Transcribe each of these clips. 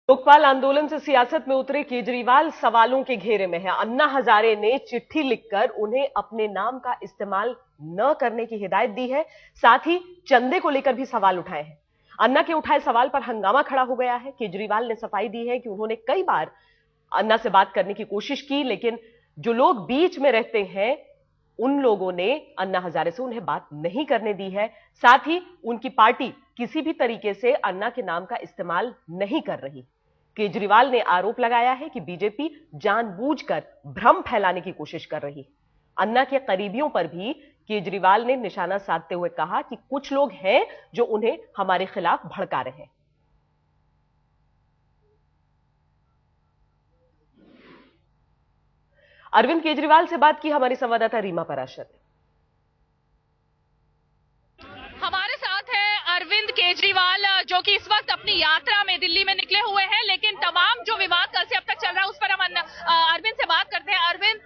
लोकपाल आंदोलन से सियासत में उतरे केजरीवाल सवालों के घेरे में है। अन्ना हजारे ने चिट्ठी लिखकर उन्हें अपने नाम का इस्तेमाल न करने की हिदायत दी है। साथ ही चंदे को लेकर भी सवाल उठाए हैं। अन्ना के उठाए सवाल पर हंगामा खड़ा हो गया है। केजरीवाल ने सफाई दी है कि उन्होंने कई बार अन्ना से बात करने की कोशिश की, लेकिन जो लोग बीच में रहते हैं उन लोगों ने अन्ना हजारे से उन्हें बात नहीं करने दी है। साथ ही उनकी पार्टी किसी भी तरीके से अन्ना के नाम का इस्तेमाल नहीं कर रही। केजरीवाल ने आरोप लगाया है कि बीजेपी जानबूझकर भ्रम फैलाने की कोशिश कर रही है। अन्ना के करीबियों पर भी केजरीवाल ने निशाना साधते हुए कहा कि कुछ लोग हैं जो उन्हें हमारे खिलाफ भड़का रहे हैं। अरविंद केजरीवाल से बात की हमारी संवाददाता रीमा पराशर ने। हमारे साथ है अरविंद केजरीवाल, जो कि इस वक्त अपनी यात्रा में दिल्ली में निकले हुए हैं, लेकिन तमाम जो विवाद कल से अब तक चल रहा है उस पर हम अरविंद से बात करते हैं। अरविंद,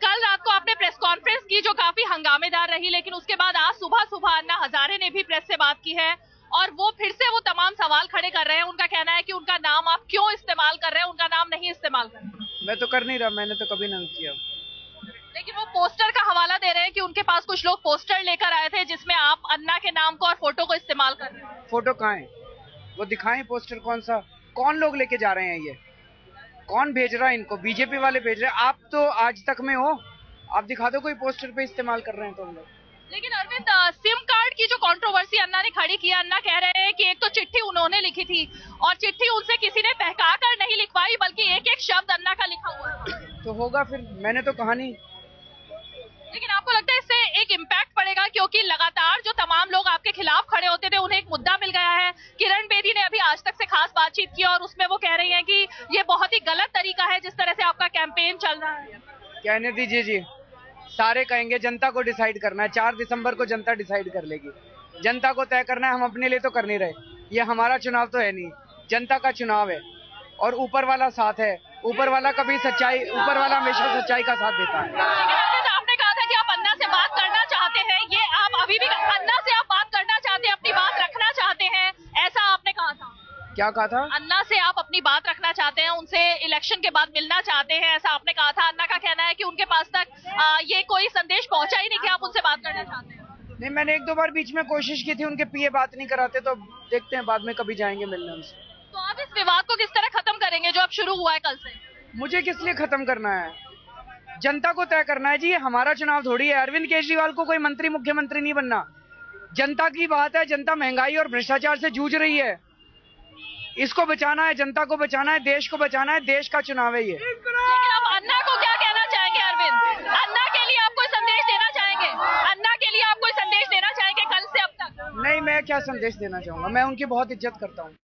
कल रात को आपने प्रेस कॉन्फ्रेंस की जो काफी हंगामेदार रही, लेकिन उसके बाद आज सुबह सुबह अन्ना हजारे ने भी प्रेस से बात की है और वो फिर से वो तमाम सवाल खड़े कर रहे हैं। उनका कहना है कि उनका नाम आप क्यों इस्तेमाल कर रहे हैं, उनका नाम नहीं इस्तेमाल कर रहे। मैं तो कर नहीं रहा, मैंने तो कभी नहीं किया। लेकिन वो पोस्टर का हवाला दे रहे हैं कि उनके पास कुछ लोग पोस्टर लेकर आए थे जिसमें आप अन्ना के नाम को और फोटो को इस्तेमाल कर रहे हैं। फोटो कहाँ है? वो दिखाएं पोस्टर। कौन सा? कौन लोग लेके जा रहे हैं? ये कौन भेज रहा है इनको? बीजेपी वाले भेज रहे हैं। आप तो आज तक में हो, आप दिखा दो कोई पोस्टर पे इस्तेमाल कर रहे हैं तो हम लोग। लेकिन अरविंद, सिम कार्ड की जो कंट्रोवर्सी अन्ना ने खड़ी की, अन्ना कह रहे हैं कि एक तो चिट्ठी उन्होंने लिखी थी और चिट्ठी उनसे किसी ने बहका कर नहीं लिखवाई, बल्कि एक एक शब्द अन्ना का लिखा हुआ है। तो होगा फिर, मैंने तो कहा नहीं। लेकिन आपको लगता है इससे एक इम्पैक्ट पड़ेगा? क्योंकि लगातार जो तमाम लोग आपके खिलाफ खड़े होते थे उन्हें एक मुद्दा मिल गया है। किरण बेदी ने अभी आज तक से खास बातचीत की और उसमें वो कह रही हैं कि ये बहुत ही गलत तरीका है जिस तरह से आपका कैंपेन चल रहा है। कहने दीजिए जी, सारे कहेंगे, जनता को डिसाइड करना है। 4 दिसंबर को जनता डिसाइड कर लेगी। जनता को तय करना है, हम अपने लिए तो कर नहीं रहे। ये हमारा चुनाव तो है नहीं, जनता का चुनाव है और ऊपर वाला साथ है। ऊपर वाला कभी सच्चाई, ऊपर वाला हमेशा सच्चाई का साथ देता है। आपने कहा था कि आप अन्ना से बात करना चाहते हैं, ये आप अभी भी अन्ना से आप बात करना चाहते हैं, अपनी बात रखना चाहते हैं, ऐसा आपने कहा था? क्या कहा था? अन्ना से आप अपनी बात रखना चाहते हैं, उनसे इलेक्शन के बाद मिलना चाहते हैं, ऐसा आपने कहा था। अन्ना का कहना है कि उनके पास तक ये कोई संदेश पहुंचा ही नहीं कि आप उनसे बात करना चाहते हैं। नहीं, मैंने 1-2 बार बीच में कोशिश की थी, उनके पीए बात नहीं कराते, तो देखते हैं बाद में कभी जाएंगे मिलने उनसे। तो आप इस विवाद को किस तरह खत्म करेंगे जो अब शुरू हुआ है कल से? मुझे किस लिए खत्म करना है? जनता को तय करना है जी, हमारा चुनाव थोड़ी है। अरविंद केजरीवाल को कोई मंत्री मुख्यमंत्री नहीं बनना। जनता की बात है, जनता महंगाई और भ्रष्टाचार से जूझ रही है, इसको बचाना है, जनता को बचाना है, देश को बचाना है। देश का चुनाव है ये। लेकिन आप अन्ना को क्या कहना चाहेंगे अरविंद? अन्ना के लिए आप कोई संदेश देना चाहेंगे? अन्ना के लिए आप कोई संदेश देना चाहेंगे कल से अब तक? नहीं, मैं क्या संदेश देना चाहूंगा, मैं उनकी बहुत इज्जत करता हूँ।